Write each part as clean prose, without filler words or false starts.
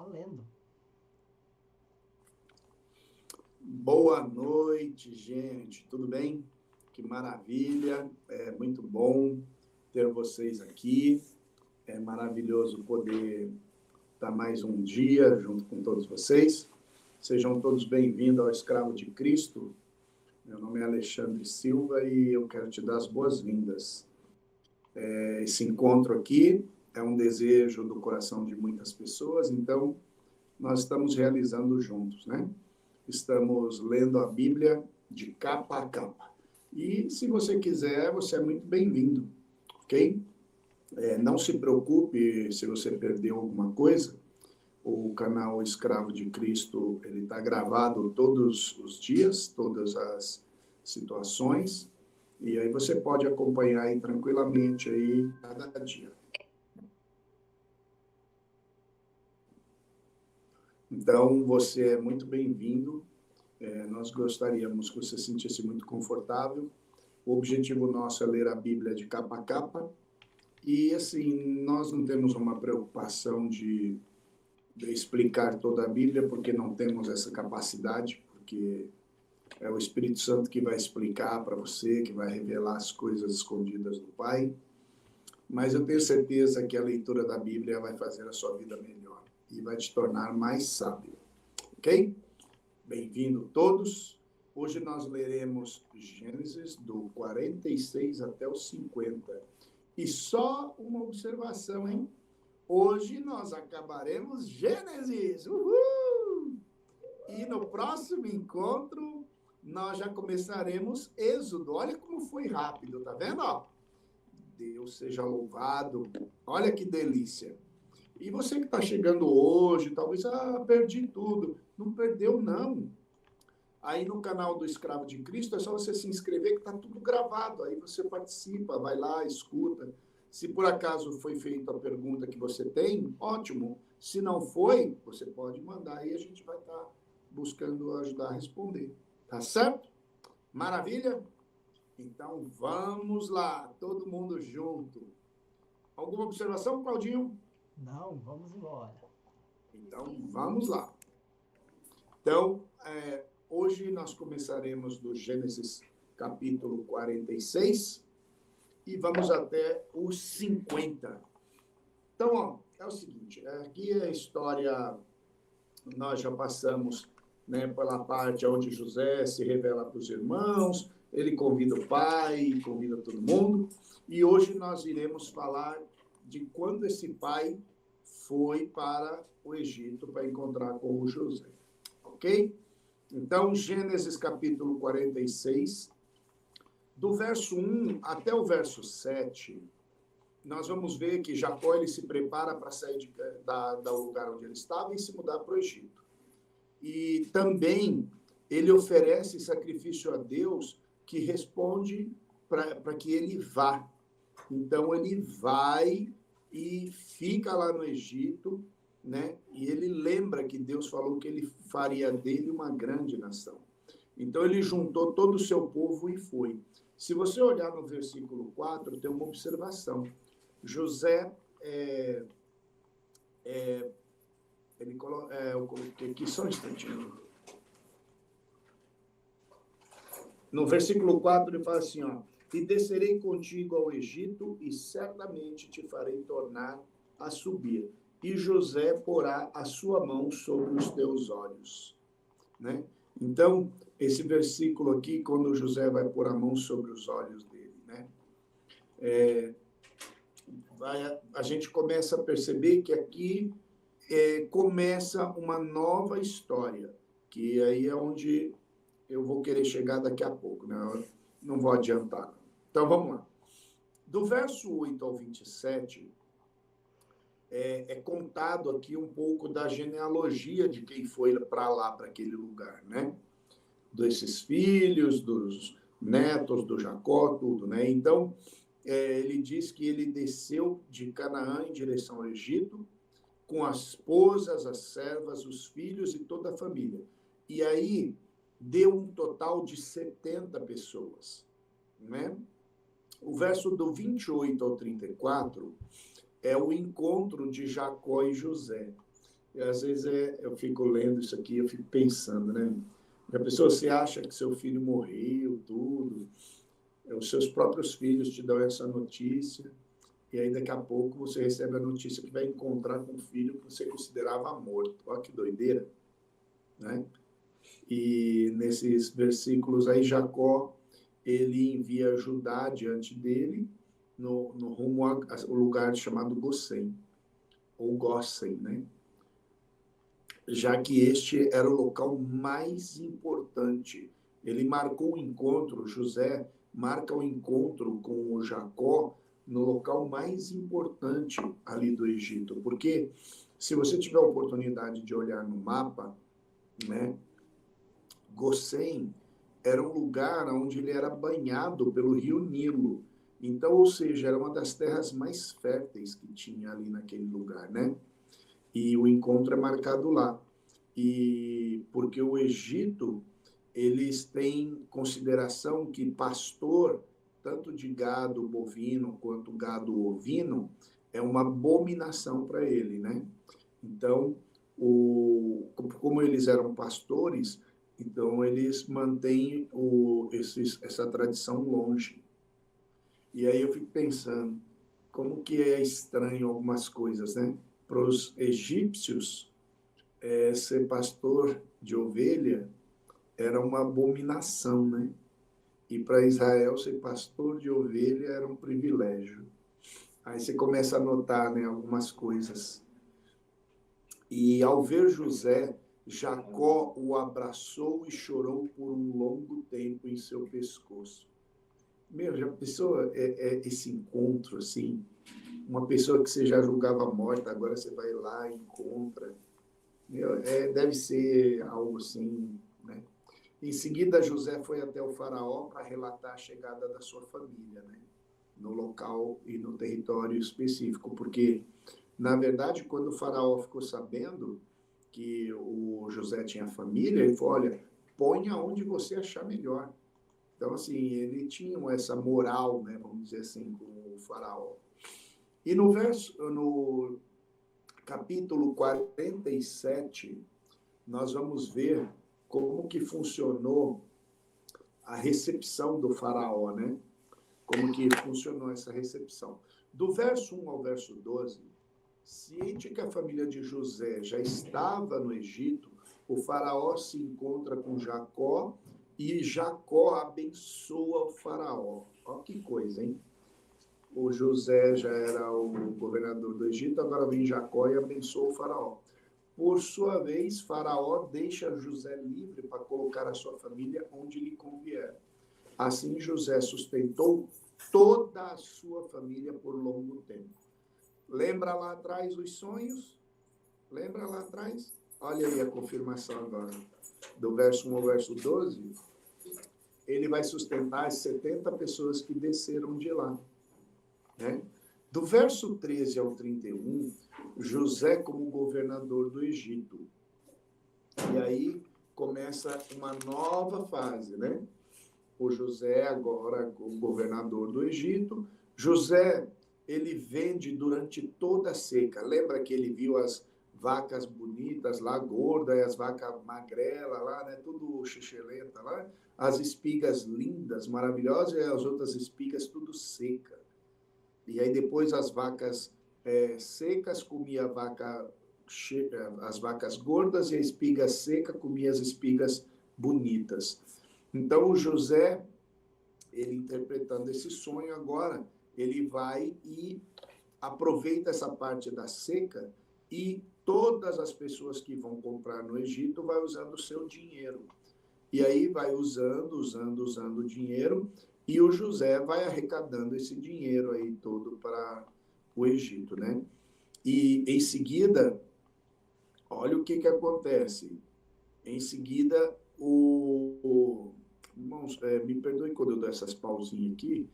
Valendo. Boa noite, gente. Tudo bem? Que maravilha. É muito bom ter vocês aqui. É maravilhoso poder estar mais um dia junto com todos vocês. Sejam todos bem-vindos ao Escravo de Cristo. Meu nome é Alexandre Silva e eu quero te dar as boas-vindas. Esse encontro aqui é um desejo do coração de muitas pessoas, então nós estamos realizando juntos, né? Estamos lendo a Bíblia de capa a capa. E se você quiser, você é muito bem-vindo, ok? Não se preocupe se você perdeu alguma coisa. O canal Escravo de Cristo, ele está gravado todos os dias, todas as situações, e aí você pode acompanhar aí tranquilamente aí cada dia. Então, você é muito bem-vindo. Nós gostaríamos que você se sentisse muito confortável. O objetivo nosso é ler a Bíblia de capa a capa. E, assim, nós não temos uma preocupação de explicar toda a Bíblia, porque não temos essa capacidade, porque é o Espírito Santo que vai explicar para você, que vai revelar as coisas escondidas do Pai. Mas eu tenho certeza que a leitura da Bíblia vai fazer a sua vida melhor e vai te tornar mais sábio. Ok? Bem-vindo todos. Hoje nós leremos Gênesis do 46 até o 50. E só uma observação, hein? Hoje nós acabaremos Gênesis. Uhul! E no próximo encontro nós já começaremos Êxodo. Olha como foi rápido, tá vendo? Ó, Deus seja louvado. Olha que delícia. E você que está chegando hoje, talvez, perdi tudo. Não perdeu, não. Aí no canal do Escravo de Cristo é só você se inscrever que está tudo gravado. Aí você participa, vai lá, escuta. Se por acaso foi feita a pergunta que você tem, ótimo. Se não foi, você pode mandar e a gente vai estar buscando ajudar a responder. Tá certo? Maravilha? Então vamos lá, todo mundo junto. Alguma observação, Claudinho? Não, vamos embora. Então vamos lá. Então, hoje nós começaremos do Gênesis capítulo 46 e vamos até os 50. Então, ó, é o seguinte, aqui é a história, nós já passamos, né, pela parte onde José se revela para os irmãos, ele convida o pai, convida todo mundo, e hoje nós iremos falar de quando esse pai foi para o Egito para encontrar com o José. Ok? Então, Gênesis capítulo 46, do verso 1 até o verso 7, nós vamos ver que Jacó ele se prepara para sair do lugar onde ele estava e se mudar para o Egito. E também ele oferece sacrifício a Deus que responde para que ele vá. Então, ele vai e fica lá no Egito, né? E ele lembra que Deus falou que ele faria dele uma grande nação. Então, ele juntou todo o seu povo e foi. Se você olhar no versículo 4, tem uma observação. José, ele coloca, eu coloquei aqui só um instantinho. No versículo 4, ele fala assim, ó, e descerei contigo ao Egito e certamente te farei tornar a subir. E José porá a sua mão sobre os teus olhos. Né? Então, esse versículo aqui, quando José vai pôr a mão sobre os olhos dele, né? A gente começa a perceber que aqui começa uma nova história, que aí é onde eu vou querer chegar daqui a pouco, né? Eu não vou adiantar. Então, vamos lá. Do verso 8 ao 27, é contado aqui um pouco da genealogia de quem foi para lá, para aquele lugar, né? Desses filhos, dos netos do Jacó, tudo, né? Então, ele diz que ele desceu de Canaã em direção ao Egito, com as esposas, as servas, os filhos e toda a família. E aí, deu um total de 70 pessoas, né? O verso do 28 ao 34 é o encontro de Jacó e José. E às vezes eu fico lendo isso aqui, eu fico pensando, né? A pessoa se acha que seu filho morreu, tudo, os seus próprios filhos te dão essa notícia, e aí daqui a pouco você recebe a notícia que vai encontrar com um filho que você considerava morto. Olha que doideira, né? E nesses versículos aí, Jacó, ele envia Judá diante dele, no rumo ao lugar chamado Gossém, ou Gósen, né? Já que este era o local mais importante. Ele marcou o encontro, José marca o encontro com o Jacó no local mais importante ali do Egito. Porque se você tiver a oportunidade de olhar no mapa, né, Gossém era um lugar onde ele era banhado pelo rio Nilo. Então, ou seja, era uma das terras mais férteis que tinha ali naquele lugar, né? E o encontro é marcado lá. E porque o Egito, eles têm consideração que pastor, tanto de gado bovino quanto gado ovino, é uma abominação para ele, né? Então, como eles eram pastores, então eles mantêm essa tradição longe. E aí eu fico pensando, como que é estranho algumas coisas, né? Para os egípcios, ser pastor de ovelha era uma abominação, né? E para Israel, ser pastor de ovelha era um privilégio. Aí você começa a notar, né, algumas coisas. E ao ver José, Jacó o abraçou e chorou por um longo tempo em seu pescoço. Meu, já pensou esse encontro, assim? Uma pessoa que você já julgava morta, agora você vai lá e encontra. Meu, deve ser algo assim, né? Em seguida, José foi até o faraó para relatar a chegada da sua família, né? No local e no território específico, porque, na verdade, quando o faraó ficou sabendo que o José tinha família, ele falou, olha, põe aonde você achar melhor. Então, assim, ele tinha essa moral, né, vamos dizer assim, com o faraó. E no capítulo 47, nós vamos ver como que funcionou a recepção do faraó, né? Como que funcionou essa recepção. Do verso 1 ao verso 12, ciente que a família de José já estava no Egito, o faraó se encontra com Jacó e Jacó abençoa o faraó. Olha que coisa, hein? O José já era o governador do Egito, agora vem Jacó e abençoa o faraó. Por sua vez, Faraó deixa José livre para colocar a sua família onde lhe convier. Assim, José sustentou toda a sua família por longo tempo. Lembra lá atrás os sonhos? Lembra lá atrás? Olha aí a confirmação agora. Do verso 1 ao verso 12, ele vai sustentar as 70 pessoas que desceram de lá, né? Do verso 13 ao 31, José como governador do Egito. E aí começa uma nova fase, né? O José agora como governador do Egito. José, ele vende durante toda a seca. Lembra que ele viu as vacas bonitas lá, gordas, e as vacas magrelas lá, né? Tudo xixelenta lá. As espigas lindas, maravilhosas, e as outras espigas tudo seca. E aí depois as vacas secas comia as vacas gordas e a espiga seca comia as espigas bonitas. Então o José, ele interpretando esse sonho agora, ele vai e aproveita essa parte da seca e todas as pessoas que vão comprar no Egito vai usando o seu dinheiro. E aí vai usando o dinheiro e o José vai arrecadando esse dinheiro aí todo para o Egito, né? E em seguida, olha o que acontece. Em seguida, irmãos, me perdoe quando eu dou essas pausinhas aqui,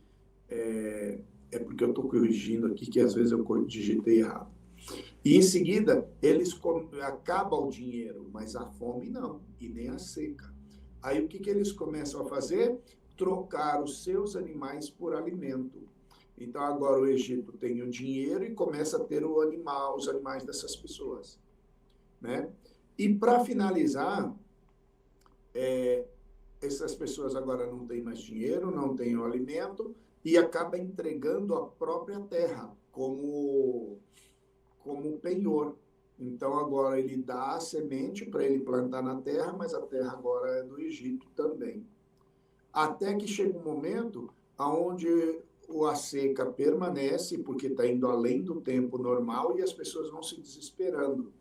porque eu estou corrigindo aqui, que às vezes eu digitei errado. E em seguida, acaba o dinheiro, mas a fome não, e nem a seca. Aí o que eles começam a fazer? Trocar os seus animais por alimento. Então agora o Egito tem o dinheiro e começa a ter os animais dessas pessoas. né? E para finalizar, essas pessoas agora não têm mais dinheiro, não têm o alimento e acaba entregando a própria terra como penhor. Então agora ele dá a semente para ele plantar na terra, mas a terra agora é do Egito também. Até que chega um momento onde a seca permanece, porque está indo além do tempo normal e as pessoas vão se desesperando.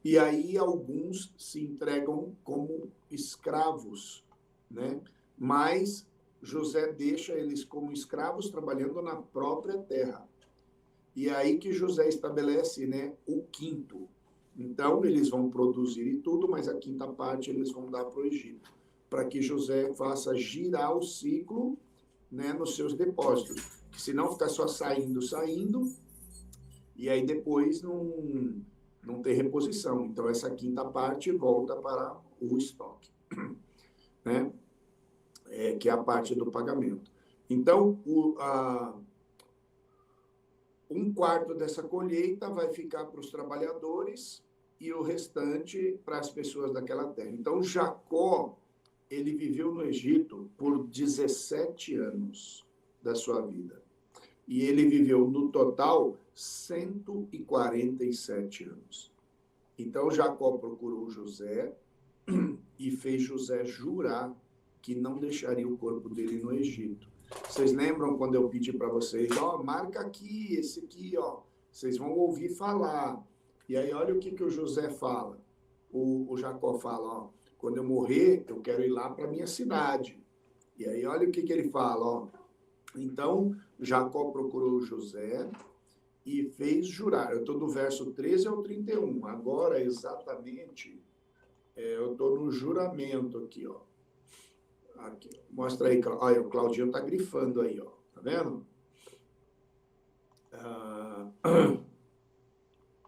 E aí alguns se entregam como escravos, né? Mas José deixa eles como escravos trabalhando na própria terra. E é aí que José estabelece, né, o quinto. Então, eles vão produzir e tudo, mas a quinta parte eles vão dar para o Egito, para que José faça girar o ciclo, né, nos seus depósitos. Que senão fica só saindo, e aí depois não tem reposição. Então, essa quinta parte volta para o estoque, né? Que é a parte do pagamento. Então, um quarto dessa colheita vai ficar para os trabalhadores e o restante para as pessoas daquela terra. Então, Jacó, ele viveu no Egito por 17 anos da sua vida. E ele viveu, no total, 147 anos. Então, Jacó procurou José e fez José jurar que não deixaria o corpo dele no Egito. Vocês lembram quando eu pedi para vocês, marca aqui, esse aqui, vocês vão ouvir falar. E aí, olha o que o José fala. O Jacó fala, quando eu morrer, eu quero ir lá para minha cidade. E aí, olha o que ele fala, Então, Jacó procurou José e fez jurar. Eu estou do verso 13 ao 31. Agora, exatamente, eu estou no juramento aqui, Aqui, mostra aí, olha, o Claudinho está grifando aí, tá vendo?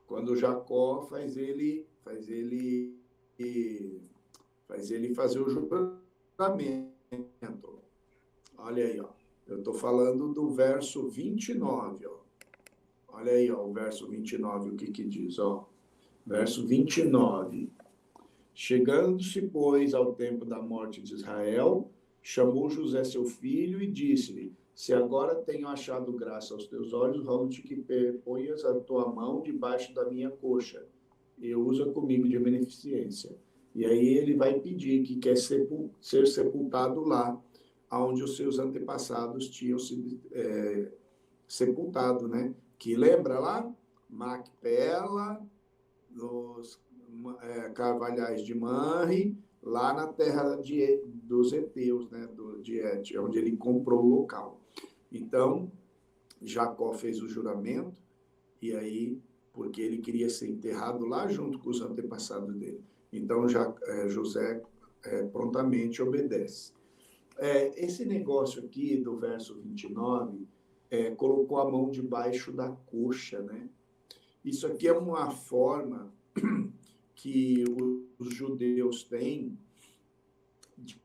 Quando Jacó faz ele fazer o juramento. Olha aí, eu estou falando do verso 29, Olha aí, o verso 29, o que diz, Verso 29. Chegando-se, pois, ao tempo da morte de Israel, chamou José seu filho e disse-lhe, se agora tenho achado graça aos teus olhos, rogo-te que ponhas a tua mão debaixo da minha coxa e usa comigo de beneficência. E aí ele vai pedir que quer ser sepultado lá, onde os seus antepassados tinham sido sepultado, né? Que lembra lá? Macpela, nos carvalhais de Manre, lá na terra dos Eteus, né, de Et, onde ele comprou o local. Então, Jacó fez o juramento, e aí, porque ele queria ser enterrado lá junto com os antepassados dele. Então, José prontamente obedece. Esse negócio aqui do verso 29, colocou a mão debaixo da coxa, né? Isso aqui é uma forma que os judeus têm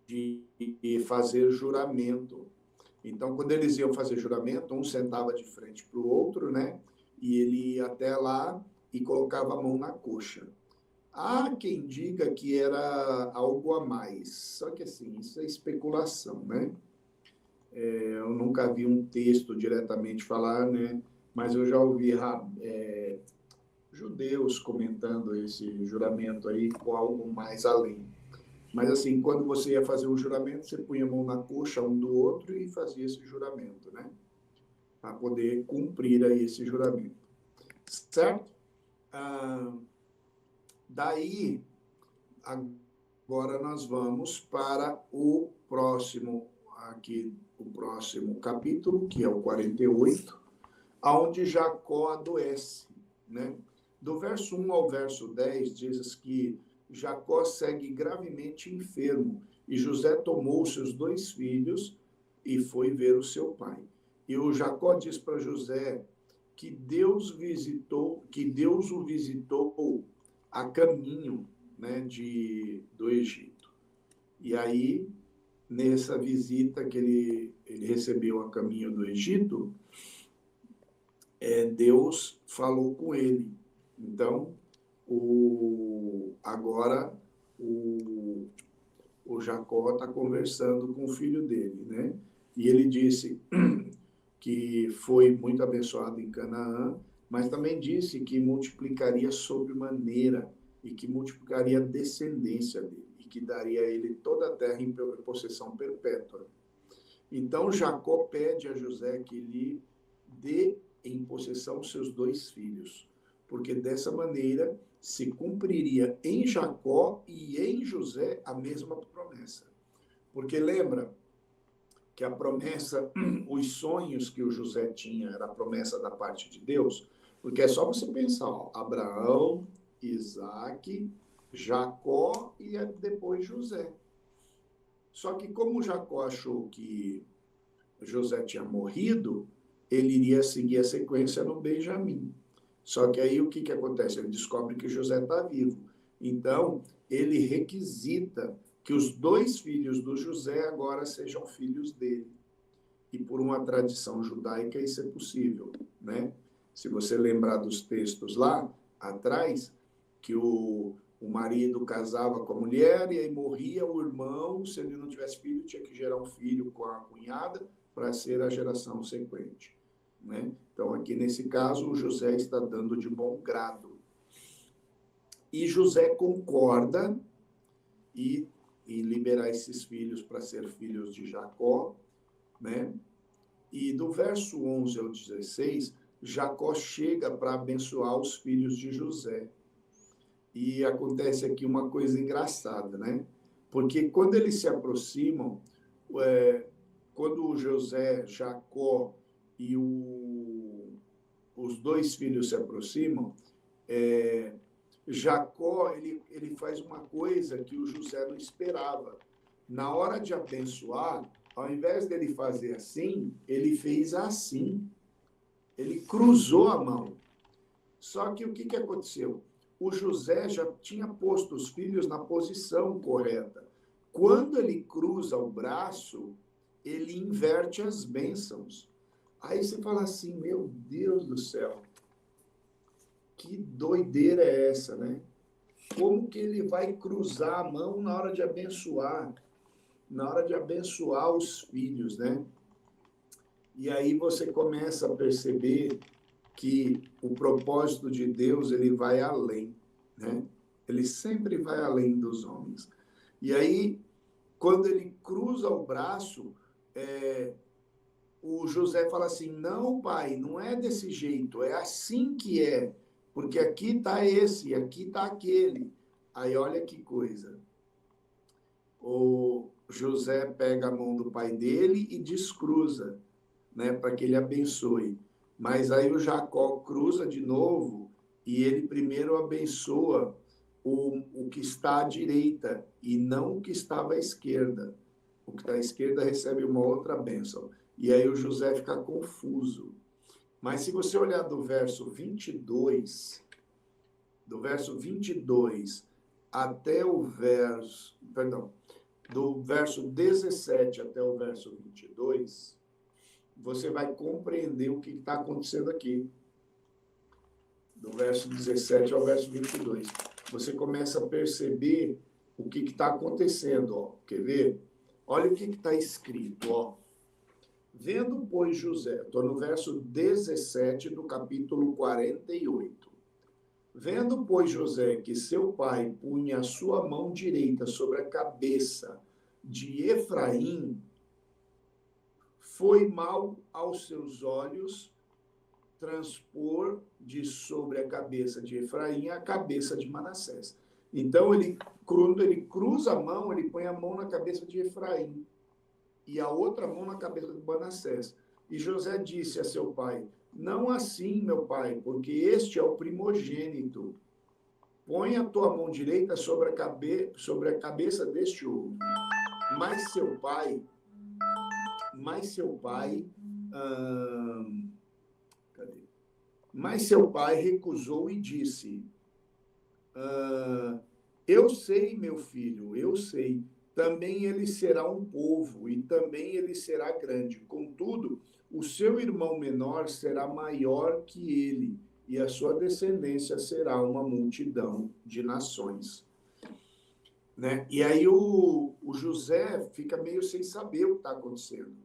de fazer juramento. Então, quando eles iam fazer juramento, um sentava de frente para o outro, né? E ele ia até lá e colocava a mão na coxa. Há quem diga que era algo a mais. Só que, assim, isso é especulação, né? Eu nunca vi um texto diretamente falar, né? Mas eu já ouvi judeus comentando esse juramento aí com algo mais além. Mas, assim, quando você ia fazer um juramento, você punha a mão na coxa um do outro e fazia esse juramento, né? Para poder cumprir aí esse juramento. Certo? Daí, agora nós vamos para o próximo capítulo, que é o 48, onde Jacó adoece, né? Do verso 1 ao verso 10, diz que Jacó segue gravemente enfermo, e José tomou os seus 2 filhos e foi ver o seu pai. E o Jacó diz para José que Deus o visitou a caminho, né, do Egito. E aí, nessa visita que ele recebeu a caminho do Egito, Deus falou com ele. Então, agora o Jacó está conversando com o filho dele, né? E ele disse que foi muito abençoado em Canaã, mas também disse que multiplicaria sobremaneira e que multiplicaria a descendência dele e que daria a ele toda a terra em possessão perpétua. Então Jacó pede a José que lhe dê em possessão seus 2 filhos, porque dessa maneira se cumpriria em Jacó e em José a mesma promessa. Porque lembra que a promessa, os sonhos que o José tinha, era a promessa da parte de Deus, porque é só você pensar, ó, Abraão, Isaac, Jacó e depois José. Só que como Jacó achou que José tinha morrido, ele iria seguir a sequência no Benjamim. Só que aí o que acontece? Ele descobre que José está vivo. Então, ele requisita que os 2 filhos do José agora sejam filhos dele. E por uma tradição judaica isso é possível, né? Se você lembrar dos textos lá atrás, que o marido casava com a mulher e aí morria o irmão, se ele não tivesse filho, tinha que gerar um filho com a cunhada para ser a geração sequente, né? Então, aqui nesse caso, o José está dando de bom grado. E José concorda e liberar esses filhos para ser filhos de Jacó, né? E do verso 11 ao 16, Jacó chega para abençoar os filhos de José. E acontece aqui uma coisa engraçada, né? Porque quando eles se aproximam, quando o José, Jacó e os 2 filhos se aproximam, Jacó ele faz uma coisa que o José não esperava. Na hora de abençoar, ao invés dele fazer assim, ele fez assim. Ele cruzou a mão. Só que o que aconteceu? O José já tinha posto os filhos na posição correta. Quando ele cruza o braço, ele inverte as bênçãos. Aí você fala assim, meu Deus do céu, que doideira é essa, né? Como que ele vai cruzar a mão na hora de abençoar? Na hora de abençoar os filhos, né? E aí você começa a perceber que o propósito de Deus, ele vai além, né? Ele sempre vai além dos homens. E aí, quando ele cruza o braço, o José fala assim, não, pai, não é desse jeito, é assim que é, porque aqui está esse, aqui está aquele. Aí olha que coisa. O José pega a mão do pai dele e descruza, né, para que ele abençoe. Mas aí o Jacó cruza de novo e ele primeiro abençoa o que está à direita e não o que estava à esquerda. O que está à esquerda recebe uma outra bênção. E aí o José fica confuso. Mas se você olhar do verso 22 até o verso, perdão, do verso 17 até o verso 22, você vai compreender o que está acontecendo aqui. Do verso 17 ao verso 22. Você começa a perceber o que está acontecendo. Ó. Quer ver? Olha o que está escrito. Ó. Vendo, pois, José, estou no verso 17 do capítulo 48. Vendo, pois, José, que seu pai punha a sua mão direita sobre a cabeça de Efraim, foi mal aos seus olhos transpor de sobre a cabeça de Efraim a cabeça de Manassés. Então, quando ele cruza a mão, ele põe a mão na cabeça de Efraim e a outra mão na cabeça de Manassés. E José disse a seu pai, não assim, meu pai, porque este é o primogênito. Põe a tua mão direita sobre a cabeça deste outro. Mas seu pai, Mas seu pai recusou e disse, eu sei, meu filho, eu sei, também ele será um povo e também ele será grande. Contudo, o seu irmão menor será maior que ele, e a sua descendência será uma multidão de nações. Né? E aí o José fica meio sem saber o que está acontecendo.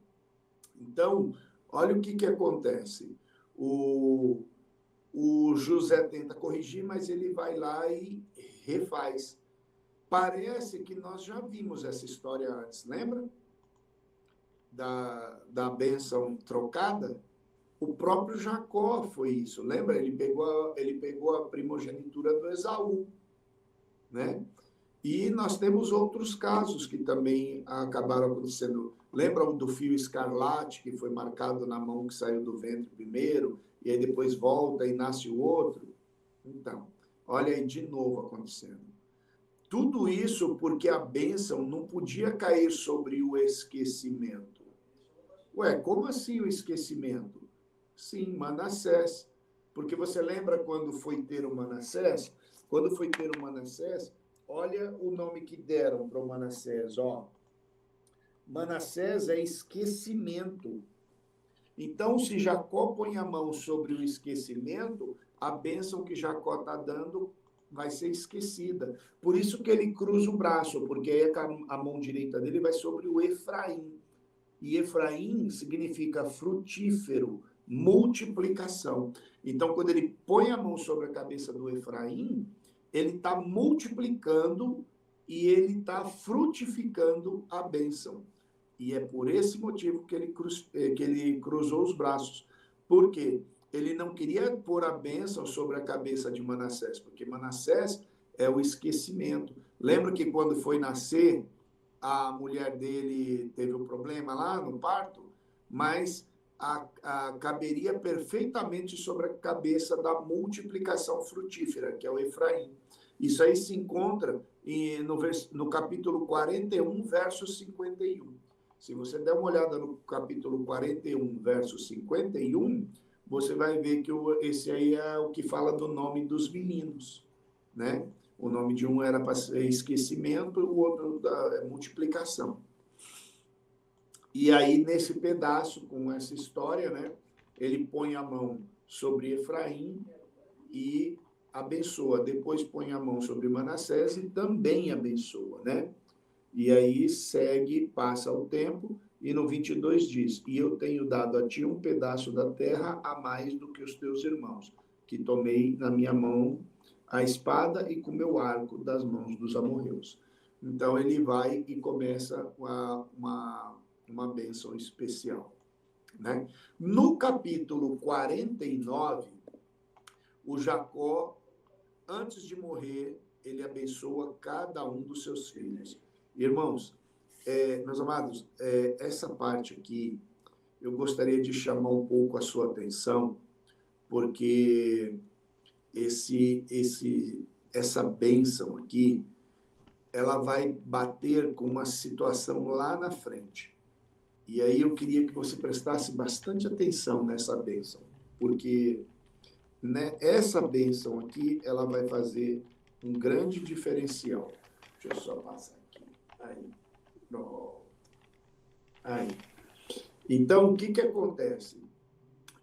Então, olha o que acontece. O José tenta corrigir, mas ele vai lá e refaz. Parece que nós já vimos essa história antes, lembra? Da bênção trocada? O próprio Jacó foi isso, lembra? Ele pegou a primogenitura do Esaú, né? E nós temos outros casos que também acabaram acontecendo. Lembram do fio escarlate, que foi marcado na mão que saiu do ventre primeiro, e aí depois volta e nasce o outro? Então, olha aí de novo acontecendo. Tudo isso porque a bênção não podia cair sobre o esquecimento. Ué, como assim o esquecimento? Sim, Manassés. Porque você lembra quando foi ter o Manassés? Quando foi ter o Manassés, olha o nome que deram para o Manassés, ó. Manassés é esquecimento. Então, se Jacó põe a mão sobre o esquecimento, a bênção que Jacó está dando vai ser esquecida. Por isso que ele cruza o braço, porque aí a mão direita dele vai sobre o Efraim. E Efraim significa frutífero, multiplicação. Então, quando ele põe a mão sobre a cabeça do Efraim, ele está multiplicando e ele está frutificando a bênção. E é por esse motivo que ele cruzou os braços. Por quê? Ele não queria pôr a bênção sobre a cabeça de Manassés, porque Manassés é o esquecimento. Lembra que quando foi nascer, a mulher dele teve um problema lá no parto, mas caberia perfeitamente sobre a cabeça da multiplicação frutífera, que é o Efraim. Isso aí se encontra no capítulo 41, verso 51. Se você der uma olhada no capítulo 41, verso 51, você vai ver que esse aí é o que fala do nome dos meninos, né? O nome de um era para esquecimento, o outro é multiplicação. E aí, nesse pedaço, com essa história, né, ele põe a mão sobre Efraim e abençoa. Depois põe a mão sobre Manassés e também abençoa, né? E aí segue, passa o tempo, e no 22 diz: E eu tenho dado a ti um pedaço da terra a mais do que os teus irmãos, que tomei na minha mão a espada e com meu arco das mãos dos amorreus. Então ele vai e começa uma bênção especial, né? No capítulo 49, o Jacó, antes de morrer, ele abençoa cada um dos seus filhos. Irmãos, meus amados, essa parte aqui, eu gostaria de chamar um pouco a sua atenção, porque essa bênção aqui, ela vai bater com uma situação lá na frente. E aí eu queria que você prestasse bastante atenção nessa bênção, porque, né, essa bênção aqui, ela vai fazer um grande diferencial. Deixa eu só passar aqui. Aí. Pronto. Aí. Então, o que acontece?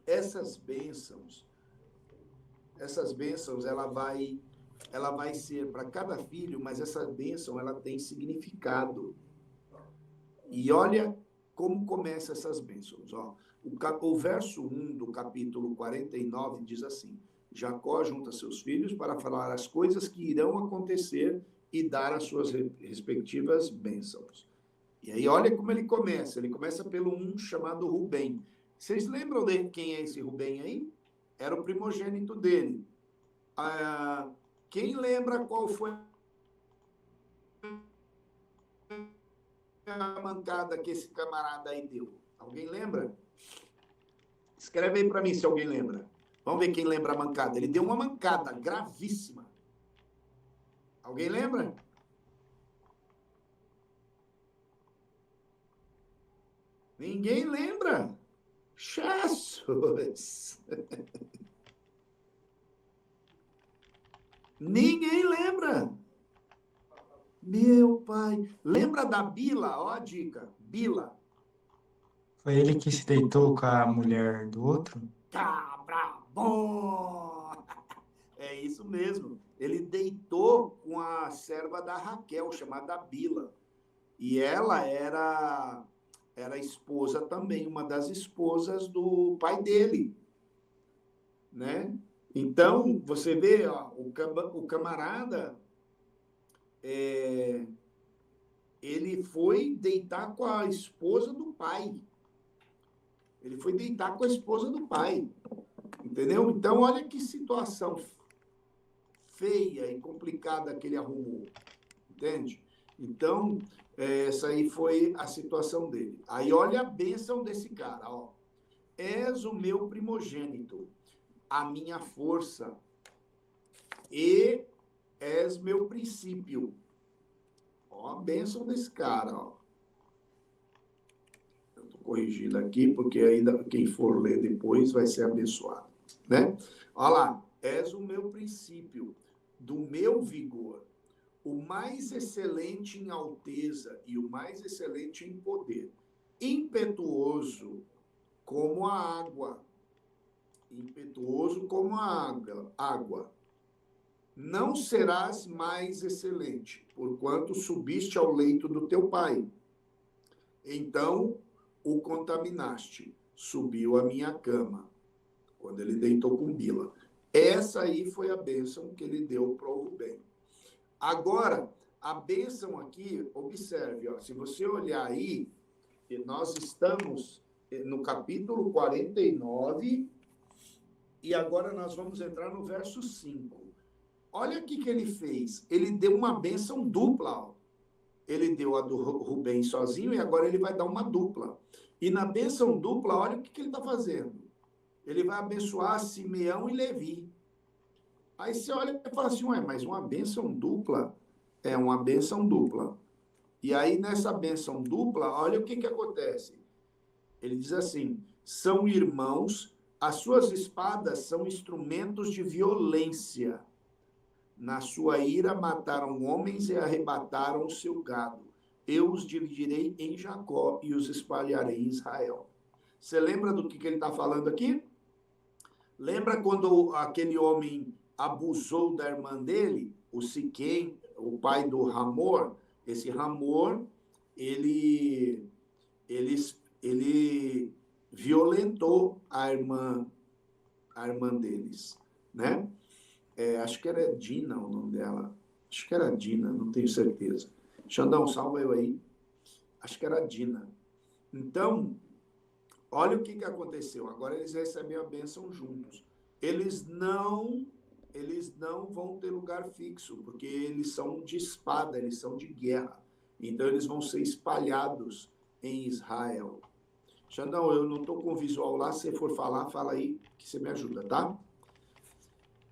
Essas bênçãos, ela vai ser para cada filho, mas essa bênção, ela tem significado. E olha como começa essas bênçãos. Ó. O verso 1 do capítulo 49 diz assim: Jacó junta seus filhos para falar as coisas que irão acontecer e dar as suas respectivas bênçãos. E aí olha como ele começa. Ele começa pelo um chamado Rubem. Vocês lembram de quem é esse Rubem aí? Era o primogênito dele. Quem lembra qual foi a mancada que esse camarada aí deu? Alguém lembra? Escreve aí para mim se alguém lembra. Vamos ver quem lembra a mancada. Ele deu uma mancada gravíssima. Alguém lembra? Ninguém lembra? Jesus! Ninguém lembra. Meu pai. Lembra da Bila? Ó a dica. Bila. Foi ele que se deitou com a mulher do outro? Cabra bom! mesmo. Ele deitou com a serva da Raquel, chamada Bila. E ela era esposa também, uma das esposas do pai dele, né? Então, você vê, ó, o camarada, ele foi deitar com a esposa do pai. Ele foi deitar com a esposa do pai, entendeu? Então, olha que situação feia e complicada que ele arrumou, entende? Então, essa aí foi a situação dele. Aí, olha a bênção desse cara, ó. És o meu primogênito, a minha força, e és meu princípio. Ó, a bênção desse cara, ó. Eu estou corrigindo aqui, porque ainda quem for ler depois vai ser abençoado, né? Olha lá, és o meu princípio, do meu vigor, o mais excelente em alteza e o mais excelente em poder, impetuoso como a água, impetuoso como a água. Não serás mais excelente, porquanto subiste ao leito do teu pai. Então o contaminaste, subiu à minha cama, quando ele deitou com Bila. Essa aí foi a bênção que ele deu para o Rubem. Agora, a bênção aqui, observe, ó, se você olhar aí, nós estamos no capítulo 49, e agora nós vamos entrar no verso 5. Olha o que ele fez. Ele deu uma bênção dupla, ó. Ele deu a do Rubem sozinho e agora ele vai dar uma dupla. E na bênção dupla, olha o que ele está fazendo. Ele vai abençoar Simeão e Levi. Aí você olha e fala assim, ué, mas uma bênção dupla é uma bênção dupla. E aí nessa bênção dupla, olha o que acontece. Ele diz assim, são irmãos, as suas espadas são instrumentos de violência. Na sua ira mataram homens e arrebataram o seu gado. Eu os dividirei em Jacó e os espalharei em Israel. Você lembra do que ele está falando aqui? Lembra quando aquele homem abusou da irmã dele, o Siquém, o pai do Hamor? Esse Hamor, ele violentou a irmã deles, né? Acho que era Dina o nome dela. Acho que era Dina, não tenho certeza. Xandão, salva eu aí. Acho que era Dina. Então, olha o que aconteceu. Agora eles recebem a bênção juntos. Eles não vão ter lugar fixo, porque eles são de espada, eles são de guerra. Então, eles vão ser espalhados em Israel. Xandão, eu não estou com o visual lá. Se você for falar, fala aí que você me ajuda, tá?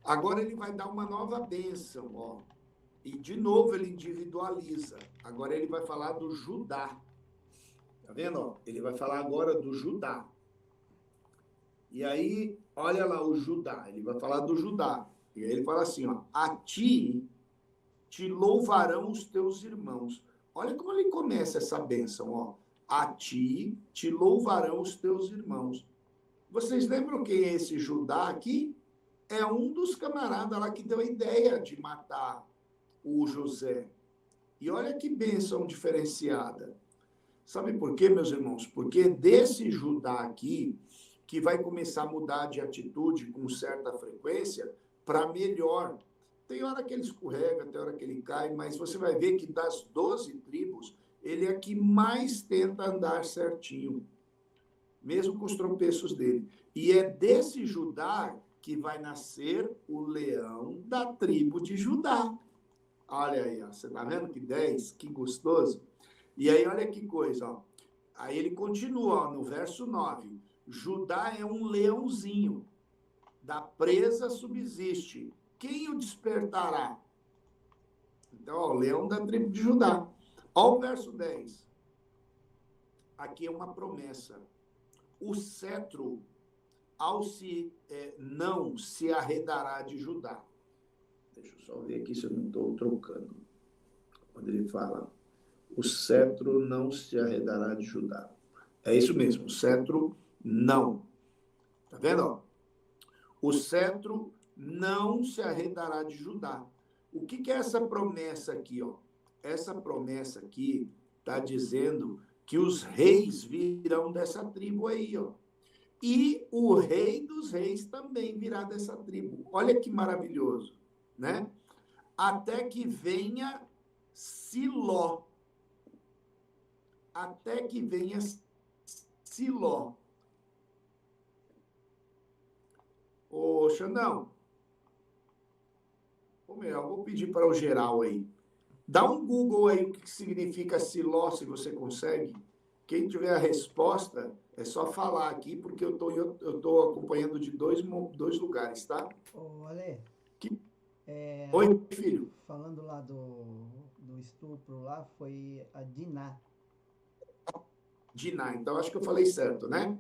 Agora ele vai dar uma nova bênção, ó. E de novo ele individualiza. Agora ele vai falar do Judá. Tá vendo? Ó? Ele vai falar agora do Judá. E aí, olha lá o Judá. Ele vai falar do Judá. E aí ele fala assim, ó. A ti te louvarão os teus irmãos. Olha como ele começa essa bênção, ó. A ti te louvarão os teus irmãos. Vocês lembram quem é esse Judá aqui? É um dos camaradas lá que deu a ideia de matar o José. E olha que bênção diferenciada. Sabe por quê, meus irmãos? Porque desse Judá aqui, que vai começar a mudar de atitude com certa frequência, para melhor. Tem hora que ele escorrega, tem hora que ele cai, mas você vai ver que das 12 tribos, ele é que mais tenta andar certinho, mesmo com os tropeços dele. E é desse Judá que vai nascer o leão da tribo de Judá. Olha aí, ó, você tá vendo que 10? Que gostoso. E aí, olha que coisa, ó. Aí ele continua, ó, no verso 9. Judá é um leãozinho, da presa subsiste. Quem o despertará? Então, ó, o leão da tribo de Judá. Ó o verso 10. Aqui é uma promessa. O cetro não se arredará de Judá. Deixa eu só ver aqui se eu não estou trocando. Quando ele fala, o cetro não se arredará de Judá. É isso mesmo, o cetro não. Tá vendo? Ó? O cetro não se arredará de Judá. O que é essa promessa aqui, ó? Essa promessa aqui está dizendo que os reis virão dessa tribo aí, ó. E o rei dos reis também virá dessa tribo. Olha que maravilhoso, né? Até que venha Siló. Até que venha Siló. Ô, Xandão, eu vou pedir para o geral aí. Dá um Google aí o que significa Siló, se você consegue. Quem tiver a resposta, é só falar aqui, porque eu tô acompanhando de dois lugares, tá? Ô, Ale, Oi, filho. falando lá do estupro lá, foi a Diná. Diná, então acho que eu falei certo, né?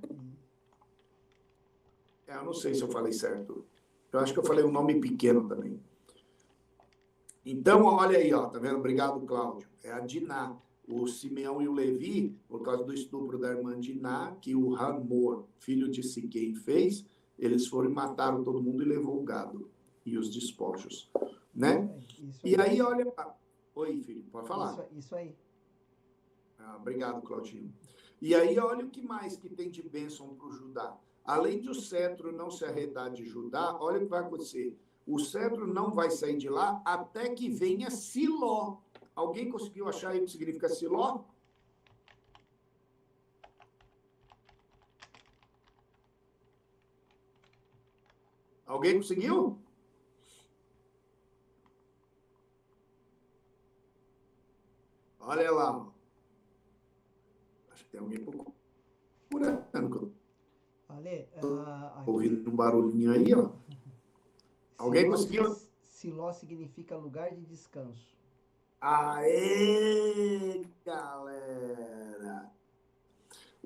Eu não sei se eu falei certo. Eu acho que eu falei um nome pequeno também. Então, olha aí, ó, tá vendo? Obrigado, Cláudio. É a Diná. O Simeão e o Levi, por causa do estupro da irmã Diná, que o Hamor, filho de Siquém, fez, eles foram e mataram todo mundo e levou o gado e os despojos, né? Isso aí. E aí, olha... Oi, filho, pode falar. Isso aí. Obrigado, Claudinho. E aí, olha o que mais que tem de bênção para o Judá. Além de o cetro não se arredar de Judá, olha o que vai acontecer. O cetro não vai sair de lá até que venha Siló. Alguém conseguiu achar aí o que significa Siló? Alguém conseguiu? Olha lá. Acho que tem alguém procurando. Ale, Ouvindo um barulhinho aí, ó. Alguém conseguiu? Siló significa lugar de descanso. Aê, galera!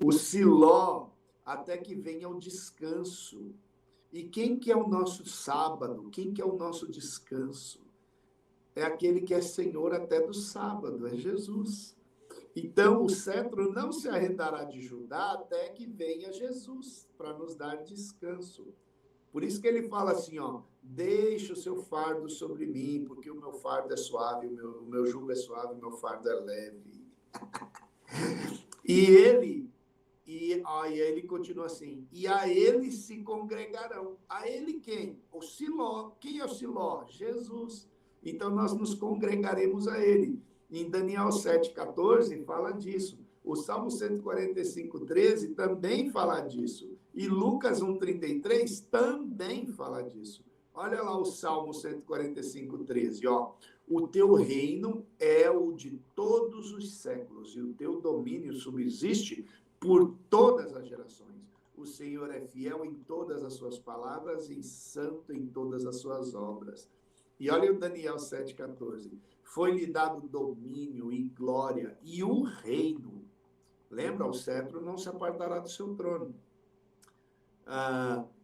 O Siló, até que venha o descanso. E quem que é o nosso sábado? Quem que é o nosso descanso? É aquele que é Senhor até do sábado, é Jesus. Então, o cetro não se arredará de Judá até que venha Jesus, para nos dar descanso. Por isso que ele fala assim, ó, deixa o seu fardo sobre mim, porque o meu fardo é suave, o meu jugo é suave, o meu fardo é leve. E aí ele continua assim, e a ele se congregarão. A ele quem? O Siló. Quem é o Siló? Jesus. Então nós nos congregaremos a ele. Em Daniel 7,14 fala disso. O Salmo 145, 13 também fala disso. E Lucas 1,33 também fala disso. Olha lá o Salmo 145, 13. Ó. O teu reino é o de todos os séculos, e o teu domínio subsiste por todas as gerações. O Senhor é fiel em todas as suas palavras e santo em todas as suas obras. E olha o Daniel 7,14. Foi-lhe dado domínio e glória e o reino. Lembra, o cetro não se apartará do seu trono.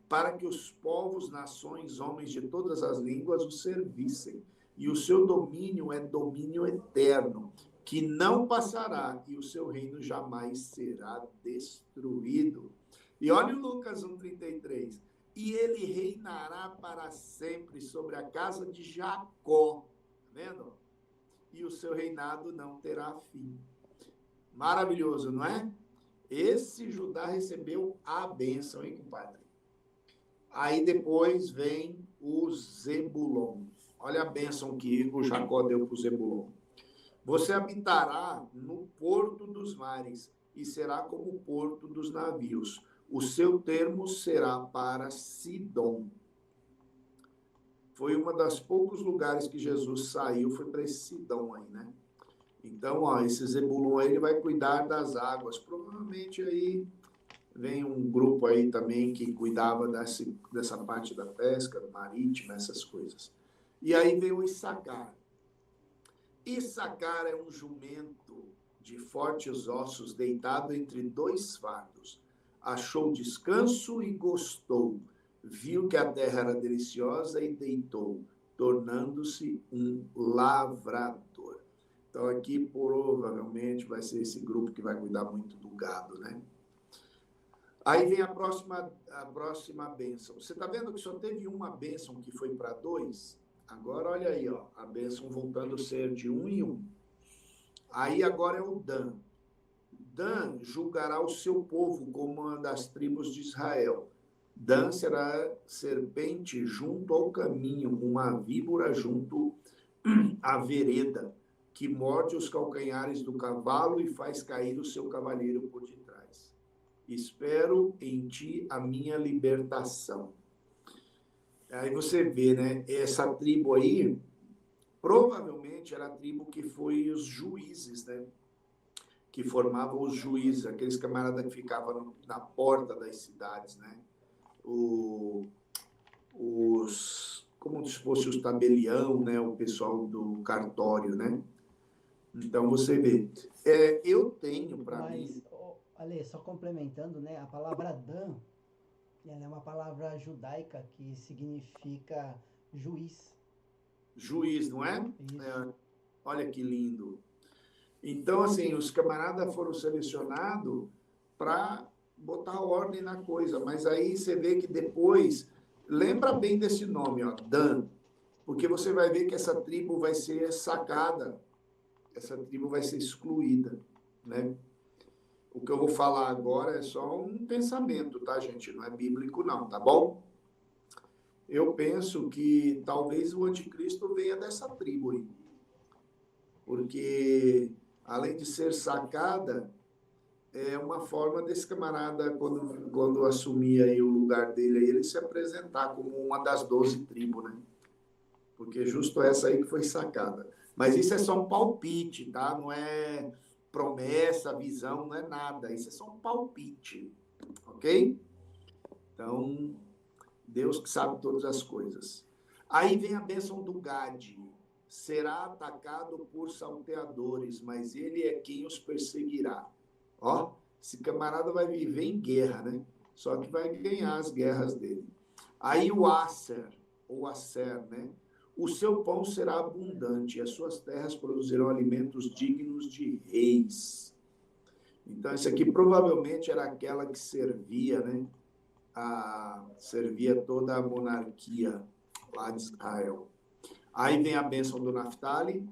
Para que os povos, nações, homens de todas as línguas o servissem. E o seu domínio é domínio eterno, que não passará, e o seu reino jamais será destruído. E olha o Lucas 1,33. E ele reinará para sempre sobre a casa de Jacó. Tá vendo? E o seu reinado não terá fim. Maravilhoso, não é? Esse Judá recebeu a bênção, hein, compadre? Aí depois vem o Zebulon. Olha a bênção que o Jacó deu para o Zebulon. Você habitará no porto dos mares e será como o porto dos navios. O seu termo será para Sidom. Foi uma das poucos lugares que Jesus saiu, foi para esse Sidom aí, né? Então, ó, esse Zebulon aí, ele vai cuidar das águas. Provavelmente aí vem um grupo aí também que cuidava dessa parte da pesca marítima, essas coisas. E aí vem o Issacar. Issacar é um jumento de fortes ossos deitado entre dois fardos. Achou descanso e gostou. Viu que a terra era deliciosa e deitou, tornando-se um lavrador. Então aqui provavelmente vai ser esse grupo que vai cuidar muito do gado, né? Aí vem a próxima bênção. Você está vendo que só teve uma bênção que foi para 2? Agora, olha aí, ó, a bênção voltando a ser de 1 em 1. Aí agora é o Dan. Dan julgará o seu povo como uma das tribos de Israel. Dan será serpente junto ao caminho, uma víbora junto à vereda, que morde os calcanhares do cavalo e faz cair o seu cavaleiro por detrás. Espero em ti a minha libertação. Aí você vê, né? Essa tribo aí, provavelmente era a tribo que foi os juízes, né? Que formavam os juízes, aqueles camaradas que ficavam na porta das cidades, né? Como se fosse os tabelião, né? O pessoal do cartório, né? Então, você vê. Eu tenho para mim... Ale, só complementando, né? A palavra Dan, ela é uma palavra judaica que significa juiz. Juiz, não é? Isso. Olha que lindo. Então, assim, os camaradas foram selecionados para botar ordem na coisa. Mas aí você vê que depois... Lembra bem desse nome, ó, Dan. Porque você vai ver que essa tribo vai ser sacada. Essa tribo vai ser excluída, né? O que eu vou falar agora é só um pensamento, tá, gente? Não é bíblico, não, tá bom? Eu penso que talvez o anticristo venha dessa tribo aí. Porque, além de ser sacada, é uma forma desse camarada, quando assumir aí o lugar dele, aí, ele se apresentar como uma das 12 tribos, né? Porque justo essa aí que foi sacada. Mas isso é só um palpite, tá? Não é promessa, visão, não é nada. Isso é só um palpite, ok? Então, Deus que sabe todas as coisas. Aí vem a bênção do Gade. Será atacado por salteadores, mas ele é quem os perseguirá. Ó, esse camarada vai viver em guerra, né? Só que vai ganhar as guerras dele. Aí o Aser, ou Aser, né? O seu pão será abundante, e as suas terras produzirão alimentos dignos de reis. Então, isso aqui provavelmente era aquela que servia, né? Servia toda a monarquia lá de Israel. Aí vem a bênção do Naftali.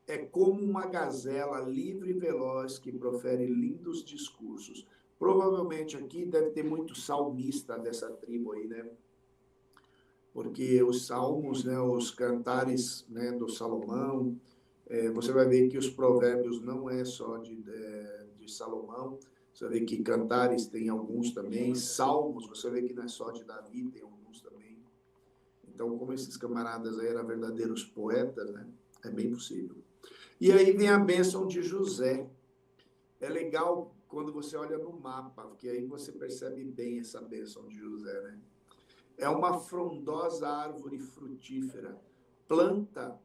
É como uma gazela livre e veloz que profere lindos discursos. Provavelmente aqui deve ter muito salmista dessa tribo aí, né? Porque os salmos, né, os cantares, né, do Salomão, você vai ver que os provérbios não é só de Salomão, você vê que cantares tem alguns também, salmos, você vê que não é só de Davi, tem alguns também. Então, como esses camaradas aí eram verdadeiros poetas, né, é bem possível. E aí vem a bênção de José. É legal quando você olha no mapa, porque aí você percebe bem essa bênção de José, né? É uma frondosa árvore frutífera, plantada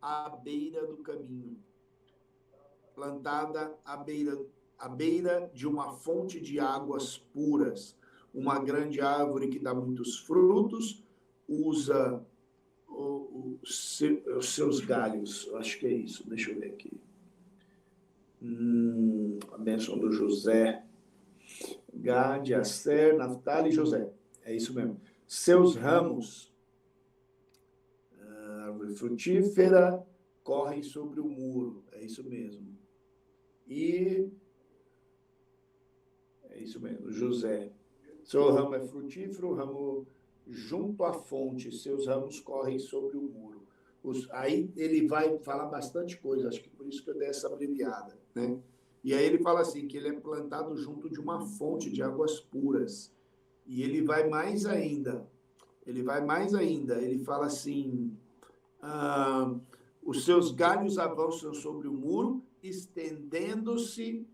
à beira do caminho, plantada à beira de uma fonte de águas puras, uma grande árvore que dá muitos frutos, usa os seus galhos, acho que é isso, deixa eu ver aqui. A bênção do José. Gade, Aser, Naftali e José. É isso mesmo. Seus ramos, árvore frutífera, correm sobre o muro. É isso mesmo. E é isso mesmo, José. Seu ramo é frutífero, o ramo junto à fonte, seus ramos correm sobre o muro. Aí ele vai falar bastante coisa, acho que por isso que eu dei essa abreviada, né? E aí ele fala assim, que ele é plantado junto de uma fonte de águas puras. E ele vai mais ainda. Ele fala assim, os seus galhos avançam sobre o muro, estendendo-se,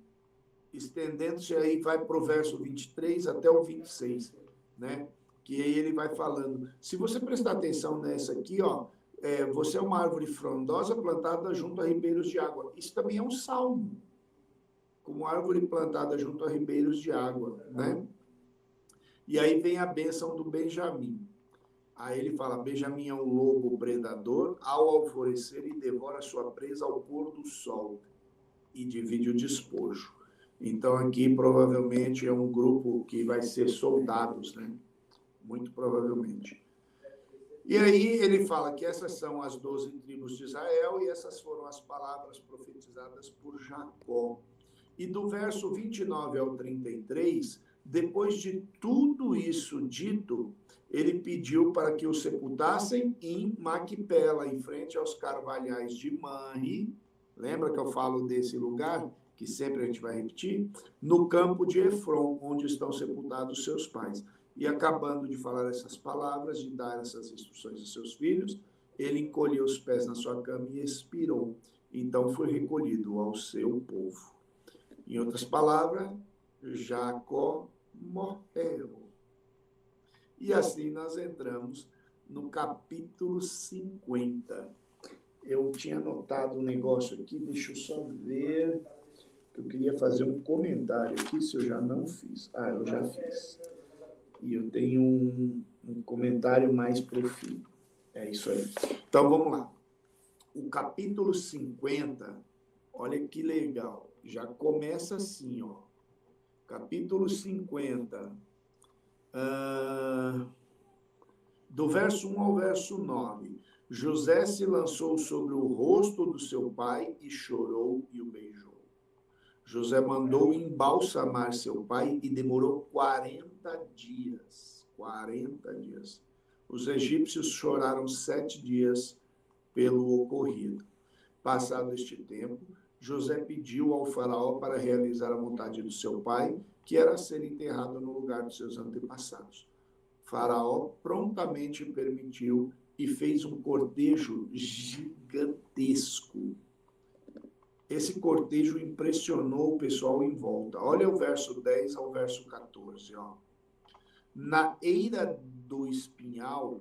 aí vai para o verso 23 até o 26, né? Que aí ele vai falando. Se você prestar atenção nessa aqui, ó, você é uma árvore frondosa plantada junto a ribeiros de água. Isso também é um salmo. Como árvore plantada junto a ribeiros de água, né? E aí vem a bênção do Benjamim. Aí ele fala, Benjamim é um lobo predador, ao alvorecer e devora sua presa ao pôr do sol, e divide o despojo. Então, aqui, provavelmente, é um grupo que vai ser soldados, né? Muito provavelmente. E aí ele fala que essas são as 12 tribos de Israel e essas foram as palavras profetizadas por Jacó. E do verso 29 ao 33, depois de tudo isso dito, ele pediu para que o sepultassem em Maquipela, em frente aos carvalhais de Manre. Lembra que eu falo desse lugar, que sempre a gente vai repetir? No campo de Efron, onde estão sepultados seus pais. E acabando de falar essas palavras, de dar essas instruções a seus filhos, ele encolheu os pés na sua cama e expirou. Então foi recolhido ao seu povo. Em outras palavras, Jacó morreu. E assim nós entramos no capítulo 50. Eu tinha anotado um negócio aqui, deixa eu só ver, que eu queria fazer um comentário aqui, se eu já não fiz. Ah, eu já fiz. E eu tenho um comentário mais profundo. É isso aí. Então, vamos lá. O capítulo 50, olha que legal. Já começa assim, ó. Capítulo 50, do verso 1 ao verso 9. José se lançou sobre o rosto do seu pai e chorou e o beijou. José mandou embalsamar seu pai e demorou 40 dias. 40 dias. Os egípcios choraram 7 dias pelo ocorrido. Passado este tempo, José pediu ao faraó para realizar a vontade do seu pai, que era ser enterrado no lugar dos seus antepassados. Faraó prontamente permitiu e fez um cortejo gigantesco. Esse cortejo impressionou o pessoal em volta. Olha o verso 10 ao verso 14. Ó. Na eira do espinhal,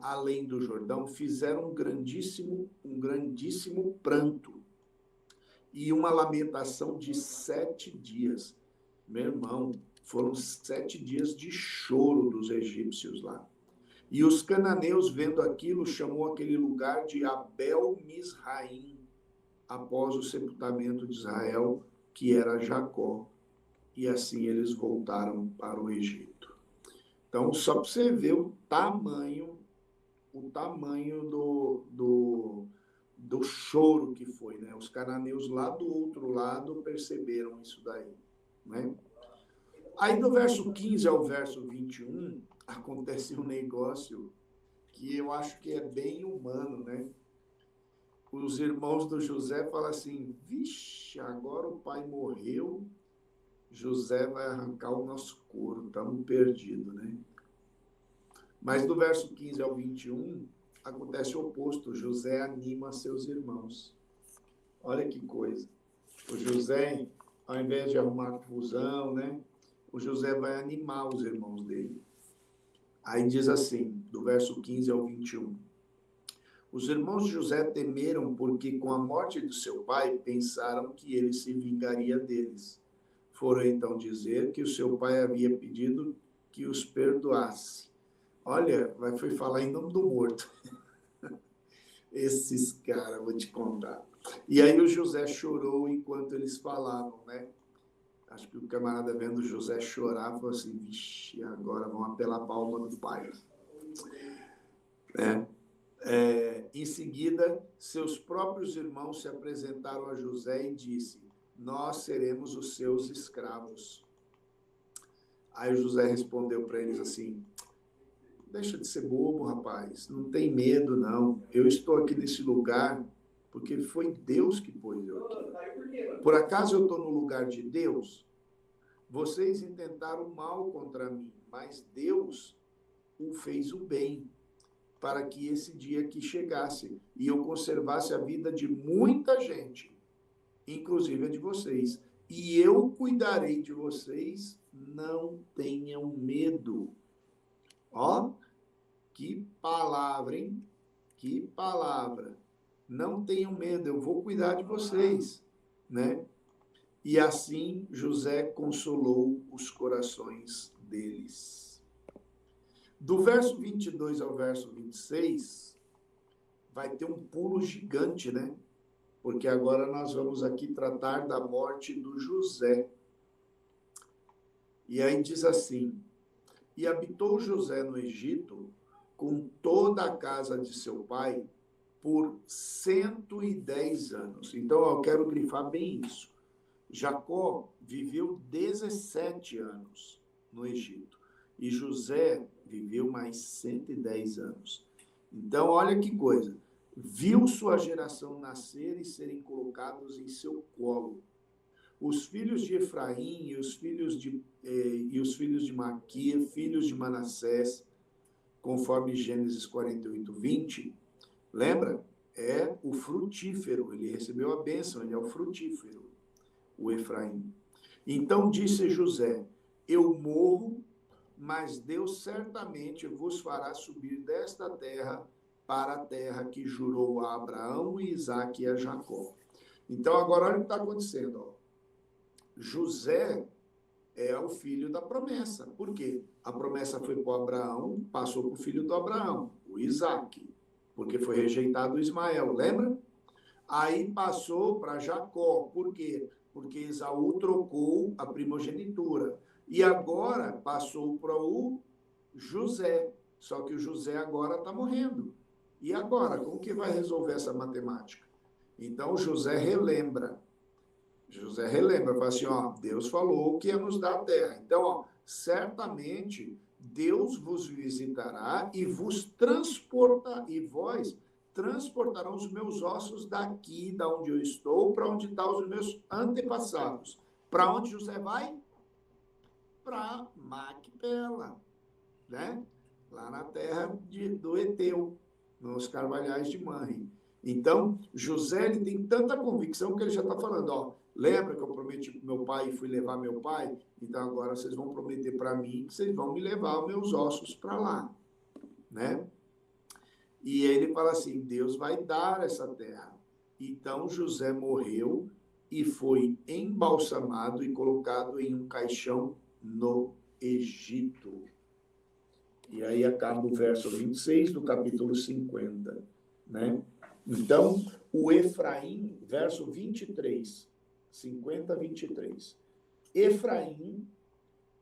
além do Jordão, fizeram um grandíssimo pranto e uma lamentação de 7 dias. Meu irmão, foram 7 dias de choro dos egípcios lá. E os cananeus, vendo aquilo, chamou aquele lugar de Abel-Misraim, após o sepultamento de Israel, que era Jacó. E assim eles voltaram para o Egito. Então, só para você ver o tamanho do choro que foi, né? Os cananeus lá do outro lado perceberam isso daí, né? Aí, do verso 15 ao verso 21, acontece um negócio que eu acho que é bem humano, né? Os irmãos do José falam assim, vixe, agora o pai morreu, José vai arrancar o nosso couro, estamos perdidos, né? Mas do verso 15 ao 21, acontece o oposto. José anima seus irmãos. Olha que coisa. O José, ao invés de arrumar confusão, né? O José vai animar os irmãos dele. Aí diz assim, do verso 15 ao 21. Os irmãos de José temeram porque com a morte do seu pai pensaram que ele se vingaria deles. Foram então dizer que o seu pai havia pedido que os perdoasse. Olha, foi falar em nome do morto. Esses caras, vou te contar. E aí o José chorou enquanto eles falavam, né? Acho que o camarada vendo o José chorar, falou assim, vixe, agora vão apelar a palma do pai. Em seguida, seus próprios irmãos se apresentaram a José e disse, nós seremos os seus escravos. Aí o José respondeu para eles assim, deixa de ser bobo, rapaz, não tem medo, não. Eu estou aqui nesse lugar porque foi Deus que pôs eu aqui. Por acaso eu estou no lugar de Deus? Vocês intentaram mal contra mim, mas Deus o fez o bem, para que esse dia aqui chegasse e eu conservasse a vida de muita gente, inclusive a de vocês. E eu cuidarei de vocês, não tenham medo. Ó, que palavra, hein? Que palavra. Não tenham medo, eu vou cuidar de vocês, né? E assim José consolou os corações deles. Do verso 22 ao verso 26, vai ter um pulo gigante, né? porque agora nós vamos aqui tratar da morte do José. E aí diz assim: e habitou José no Egito com toda a casa de seu pai por 110 anos. Então, eu quero grifar bem isso. Jacó viveu 17 anos no Egito e José viveu mais 110 anos. Então, olha que coisa. Viu sua geração nascer e serem colocados em seu colo. Os filhos de Efraim e os filhos de Maquir, filhos de Manassés, conforme Gênesis 48, 20, lembra? É o frutífero, ele recebeu a bênção, ele é o frutífero, o Efraim. Então disse José: eu morro, mas Deus certamente vos fará subir desta terra para a terra que jurou a Abraão e Isaque e a Jacó. Então agora olha o que está acontecendo, ó. José é o filho da promessa. Por quê? A promessa foi para Abraão, passou para o filho do Abraão, o Isaque, porque foi rejeitado o Ismael, lembra? Aí passou para Jacó. Por quê? Porque Esaú trocou a primogenitura. E agora passou para o José. Só que o José agora está morrendo. E agora? Como que vai resolver essa matemática? Então José relembra, fala assim, ó, Deus falou que ia nos dar a terra. Então, ó, certamente Deus vos visitará e vos transportará, e vós transportarão os meus ossos daqui, da onde eu estou, para onde estão os meus antepassados. Para onde José vai? Para Macpela, né? Lá na terra do Eteu, nos Carvalhais de Manre. Então, José ele tem tanta convicção que ele já está falando, ó, lembra que eu prometi para meu pai e fui levar meu pai? Então agora vocês vão prometer para mim que vocês vão me levar os meus ossos para lá, né? E ele fala assim, Deus vai dar essa terra. Então José morreu e foi embalsamado e colocado em um caixão no Egito. E aí acaba o verso 26 do capítulo 50, né? Então, o Efraim, verso 23, 50, 23. Efraim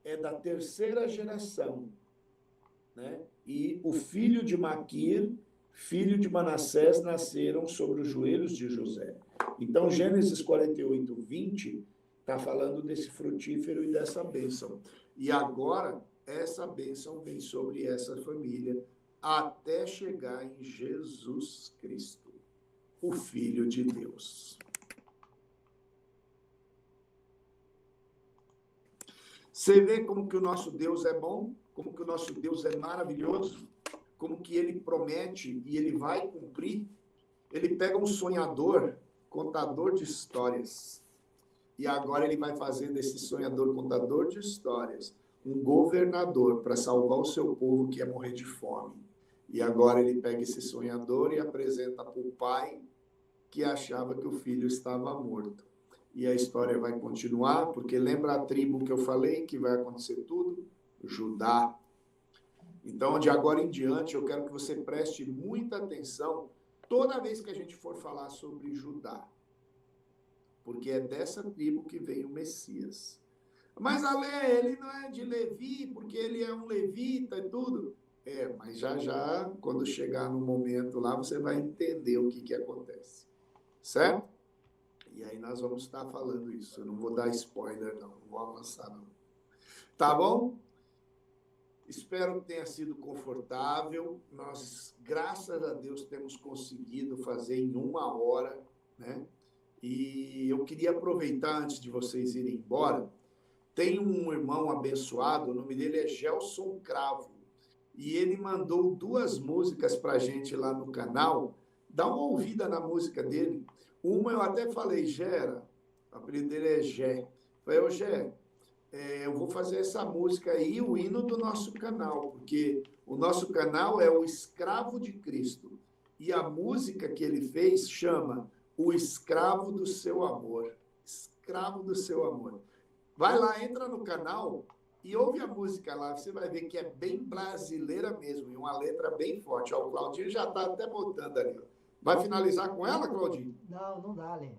é da terceira geração, né? E o filho de Maquir, filho de Manassés, nasceram sobre os joelhos de José. Então, Gênesis 48, 20, está falando desse frutífero e dessa bênção. E agora, essa bênção vem sobre essa família, até chegar em Jesus Cristo, o Filho de Deus. Você vê como que o nosso Deus é bom, como que o nosso Deus é maravilhoso, como que ele promete e ele vai cumprir. Ele pega um sonhador, contador de histórias, e agora ele vai fazer desse sonhador, contador de histórias, um governador para salvar o seu povo que ia morrer de fome. E agora ele pega esse sonhador e apresenta para o pai que achava que o filho estava morto. E a história vai continuar, porque lembra a tribo que eu falei que vai acontecer tudo? Judá. Então, de agora em diante, eu quero que você preste muita atenção toda vez que a gente for falar sobre Judá. Porque é dessa tribo que vem o Messias. Mas ele não é de Levi, porque ele é um levita e tudo. Mas já, quando chegar no momento lá, você vai entender o que acontece. Certo? E aí nós vamos estar falando isso. Eu não vou dar spoiler, não vou avançar, não. Tá bom? Espero que tenha sido confortável. Nós, graças a Deus, temos conseguido fazer em 1 hora, né? E eu queria aproveitar, antes de vocês irem embora, tem um irmão abençoado, o nome dele é Gelson Cravo, e ele mandou 2 músicas para a gente lá no canal. Dá uma ouvida na música dele. Uma eu até falei, Gera, o apelido dele é Gé. Falei, Gé, eu vou fazer essa música aí, o hino do nosso canal, porque o nosso canal é o Escravo de Cristo. E a música que ele fez chama O Escravo do Seu Amor. Escravo do Seu Amor. Vai lá, entra no canal e ouve a música lá, você vai ver que é bem brasileira mesmo, e uma letra bem forte. Ó, o Claudinho já está até botando ali, ó. Vai finalizar com ela, Claudinho? Não, não dá, Lê.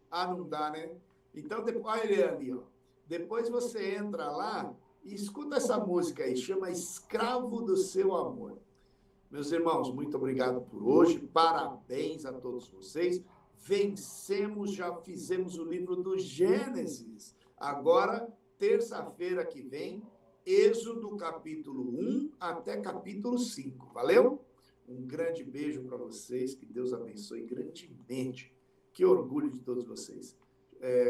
Ah, não dá, né? Então, olha ele ali, ó. Depois você entra lá e escuta essa música aí, chama Escravo do Seu Amor. Meus irmãos, muito obrigado por hoje, parabéns a todos vocês. Vencemos, já fizemos o livro do Gênesis. Agora, terça-feira que vem, Êxodo capítulo 1 até capítulo 5. Valeu? Um grande beijo para vocês, que Deus abençoe grandemente. Que orgulho de todos vocês.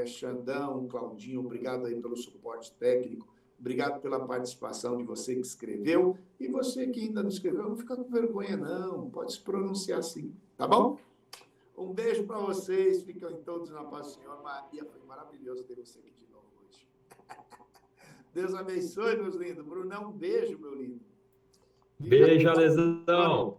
Xandão, Claudinho, obrigado aí pelo suporte técnico. Obrigado pela participação de você que escreveu. E você que ainda não escreveu, não fica com vergonha, não. Pode se pronunciar assim, tá bom? Um beijo para vocês. Fiquem todos na paz do Senhor. Maria, foi maravilhoso ter você aqui de novo hoje. Deus abençoe, meus lindos. Brunão, um beijo, meu lindo. Beijo, Alesão.